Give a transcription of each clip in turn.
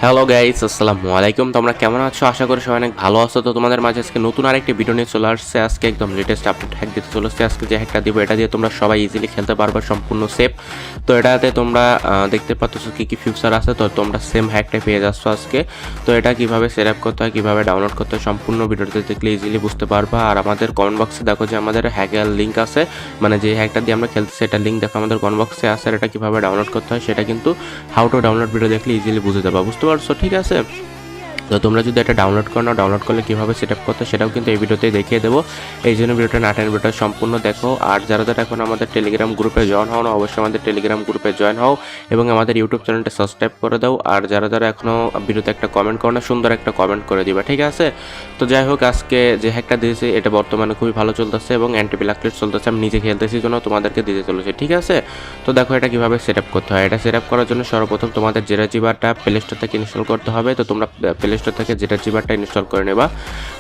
Hello guys, আসসালামু আলাইকুম। তোমরা কেমন আছো? আশা করি সবাই অনেক ভালো আছো। তো তোমাদের মাঝে আজকে নতুন আরেকটি ভিডিও নিয়ে চলে আসছে। আজকে একদম লেটেস্ট আপডেট হ্যাক দিতে চলেছে। আজকে যে হ্যাকটা দিব এটা দিয়ে তোমরা সবাই ইজিলি খেলতে পারবে, সম্পূর্ণ সেফ। তো এটাতে তোমরা দেখতে পাচ্ছ কি কি ফিচার আছে। তো তোমরা সেম হ্যাকটা পেয়ে যাচ্ছ আজকে। তো এটা কিভাবে সেট আপ করতে হয়, কিভাবে ডাউনলোড করতে হয়, সম্পূর্ণ ভিডিওতে দেখলে ইজিলি বুঝতে পারবা। আর আমাদের কমেন্ট বক্সে দেখো যে আমাদের হ্যাকের লিঙ্ক আছে, মানে যে হ্যাকটা দিয়ে আমরা খেলতেছি সেটার লিঙ্ক দেখো আমাদের কমেন্ট বক্সে আছে। আর এটা কিভাবে ডাউনলোড করতে হয় সেটা কিন্তু হাউ টু ডাউনলোড ভিডিও দেখলে ইজিলি বুঝে যাবা, বুঝতে পারছো? ঠিক আছে। তো তোমরা যদি এটা ডাউনলোড করো না, ডাউনলোড করলে কীভাবে সেট আপ করতে সেটাও কিন্তু এই ভিডিওতেই দেখিয়ে দেবো। এই জন্য ভিডিওটা না টেনে ভিডিওটা সম্পূর্ণ দেখো। আর যারা যারা এখন আমাদের টেলিগ্রাম গ্রুপে জয়েন হও না, অবশ্যই আমাদের টেলিগ্রাম গ্রুপে জয়েন হও এবং আমাদের ইউটিউব চ্যানেলটা সাবস্ক্রাইব করে দাও। আর যারা যারা এখনও ভিডিওতে একটা কমেন্ট করো না, সুন্দর একটা কমেন্ট করে দিবা, ঠিক আছে? তো যাই হোক, আজকে যে হ্যাকটা দিয়েছি এটা বর্তমানে খুবই ভালো চলতেছে এবং অ্যান্টি ব্ল্যাকলিস্ট চলতেছে। আমি নিজে খেলতেছি জন্য তোমাদেরকে দিতে চলেছে, ঠিক আছে? তো দেখো এটা কীভাবে সেট আপ করতে হয়। এটা সেট আপ করার জন্য সর্বপ্রথম তোমাদের জেরা জিবারটা প্লে স্টোর থেকে ইনস্টল করতে হবে। তো তোমরা প্লে স্টোর থেকে জেরা জিবারটা ইনস্টল করে নেবা।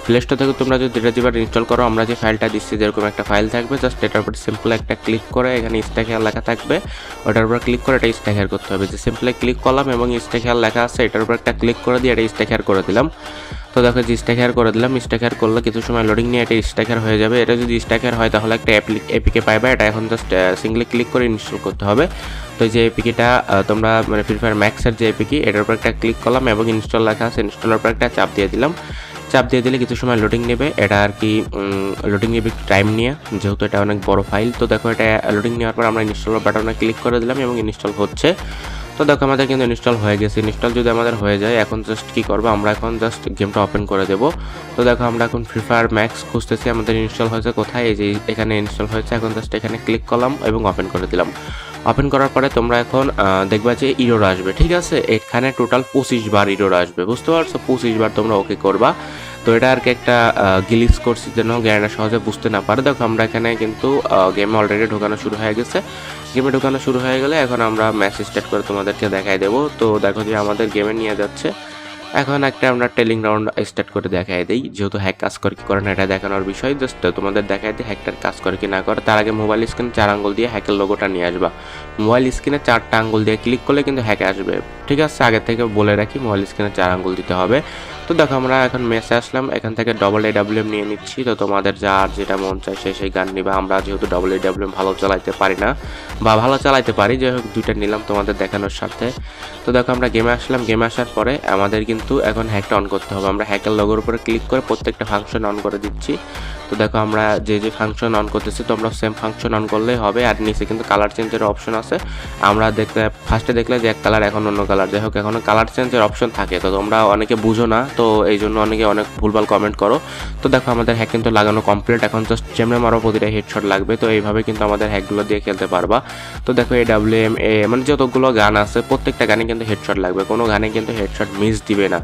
প্লে স্টোর থেকে তোমরা যদি জেরা জিবার ইনস্টল করো, আমরা যে ফাইলটা দিচ্ছি যেরকম একটা ফাইল থাকবে, জাস্ট এটার উপর সিম্পল একটা ক্লিক করে এখানে স্ট্যাক হেয়ার লেখা থাকবে, ওটার উপর ক্লিক করে এটা স্ট্যাক হেয়ার করতে হবে। যে সিম্পলি ক্লিক করলাম এবং স্ট্যাক হেয়ার লেখা আছে এটার উপর একটা ক্লিক করে দিয়ে এটা স্ট্যাক হেয়ার করে দিলাম। তো দেখো যে স্ট্যাক হেয়ার করে দিলাম। স্ট্যাক হেয়ার করলে কিছু সময় লোডিং নিয়ে এটা স্ট্যাক হেয়ার হয়ে যাবে। এটা যদি স্ট্যাক হেয়ার হয় তাহলে একটা এপিকে পাইবা। এটা এখন জাস্ট সিঙ্গলি ক্লিক করে ইনস্টল করতে হবে। তো যে এপিকেটা তোমরা মানে ফ্রি ফায়ার ম্যাক্সের যে এপিকে এটার উপর একটা ক্লিক করলাম এবং ইনস্টল লেখা আছে, ইনস্টলের উপর একটা চাপ দিয়ে দিলাম। চাপ দিয়ে দিলে কিছু সময় লোডিং নেবে। এটা আর কি লোডিং নেবে একটু টাইম নিয়ে, যেহেতু এটা অনেক বড় ফাইল। তো দেখো এটা লোডিং নেওয়ার পর আমরা ইনস্টল বাটনে ক্লিক করে দিলাম এবং ইনস্টল হচ্ছে। তো দেখো আমাদের কিন্তু ইনস্টল হয়ে গেছে। ইনস্টল যদি আমাদের হয়ে যায়, এখন জাস্ট কী করবো, আমরা এখন জাস্ট গেমটা ওপেন করে দেবো। তো দেখো আমরা এখন ফ্রি ফায়ার ম্যাক্স খুঁজতেছি, আমাদের ইনস্টল হয়েছে কোথায়, এই যে এখানে ইনস্টল হয়েছে। এখন জাস্ট এখানে ক্লিক করলাম এবং ওপেন করে দিলাম। ওপেন করার পরে তোমরা এখন দেখবা যে ইরোর আসবে, ঠিক আছে? এখানে টোটাল 25 বার ইরোর আসবে, বুঝতে পারছো? 25 বার তোমরা ওকে করবা। তো এটা আর কি একটা গ্লিচ করছি যেন জ্ঞানটা সহজে বুঝতে না পারে। দেখো আমরা এখানে কিন্তু গেমে অলরেডি ঢোকানো শুরু হয়ে গেছে। গেমে ঢোকানো শুরু হয়ে গেলে এখন আমরা ম্যাচ স্টার্ট করে তোমাদেরকে দেখাই দেবো। তো দেখো যে আমাদের গেমে নিয়ে যাচ্ছে। এখন একটা আমরা টেলিং রাউন্ড স্টার্ট করে দেখাই দিই, যেহেতু হ্যাক কাজ করে কি করে না এটা দেখানোর বিষয়। জাস্ট তোমাদের দেখাই দিই হ্যাকটার কাজ করে কি না করে। তার আগে মোবাইল স্ক্রিনে 4 আঙ্গুল দিয়ে হ্যাকের লোগোটা নিয়ে আসবা। মোবাইল স্ক্রিনে 4টা আঙ্গুল দিয়ে ক্লিক করলে কিন্তু হ্যাক আসবে, ঠিক আছে? আগে থেকে বলে রাখি মোবাইল স্ক্রিনে 4 আঙ্গুল দিতে হবে। তো দেখো আমরা এখন মেসে আসলাম, এখান থেকে AAWM নিয়ে নিচ্ছি। তো তোমাদের যার যেটা মন চায় সেই গান নিবা। আমরা যেহেতু AAWM ভালো চালাইতে পারি না, বা ভালো চালাইতে পারি, যাই হোক দুইটা নিলাম তোমাদের দেখানোর সাথে। তো দেখো আমরা গেমে আসলাম। গেমে আসার পরে আমাদের কিন্তু এখন হ্যাকটা অন করতে হবে। আমরা হ্যাকের লোগোর উপরে ক্লিক করে প্রত্যেকটা ফাংশন অন করে দিচ্ছি। তো দেখো আমরা যে ফাংশন অন করতেছি, তো আমরা সেম ফাংশন অন করলেই হবে। আর নিচে কিন্তু কালার চেঞ্জের অপশন আছে। আমরা দেখলে ফার্স্টে দেখলে যে এক কালার, এখন অন্য কালার। যাই হোক এখনও কালার চেঞ্জের অপশন থাকে, তো তোমরা অনেকে বুঝো না, তো এই জন্য অনেকে অনেক ভুলভাল কমেন্ট করো। তো দেখো আমাদের হ্যাক কিন্তু লাগানো কমপ্লিট। এখন জাস্ট যেমন মারো প্রতিটা হেডশট লাগবে। তো এইভাবে কিন্তু আমাদের হ্যাকগুলো দিয়ে খেলতে পারবা। তো দেখো AWM মানে যতগুলো গান আছে প্রত্যেকটা গানে কিন্তু হেডশট লাগবে, কোনো গানে কিন্তু হেডশট মিস দিবে না,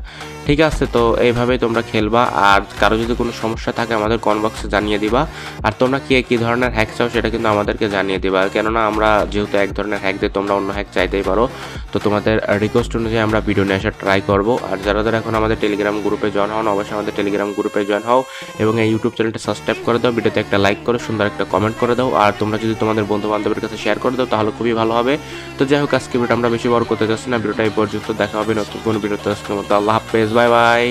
ঠিক আছে? তো এইভাবেই তোমরা খেলবা। আর কারো যদি কোনো সমস্যা থাকে আমাদের কমেন্ট বক্সে জানিয়ে দিবা। আর তোমরা কী ধরনের হ্যাক চাও সেটা কিন্তু আমাদেরকে জানিয়ে দিবা, কেননা আমরা যেহেতু এক ধরনের হ্যাক দিই, তোমরা অন্য হ্যাক চাইতেই পারো। তো তোমাদের রিকোয়েস্ট অনুযায়ী আমরা ভিডিও নিয়ে আসার ট্রাই করবো। আর যারা যারা এখন আমাদের টেলিগ্রাম গ্রুপে জয়েন হও না, অবশ্যই আমাদের টেলিগ্রাম গ্রুপে জয়েন হও এবং এই ইউটিউব চ্যানেলটা সাবস্ক্রাইব করে দাও, ভিডিওতে একটা লাইক করো, সুন্দর একটা কমেন্ট করে দাও। আর তোমরা যদি তোমাদের বন্ধু বান্ধবের কাছে শেয়ার করে দাও তাহলে খুবই ভালো হবে। তো যাই হোক আজকে ভিডিওটা আমরা বেশি বড় করতে যাচ্ছি না, ভিডিওটা এই পর্যন্ত। দেখা হবে নতুন কোনো ভিডিওতে। আজকের মতো আল্লাহ হাফেজ, বাই বাই।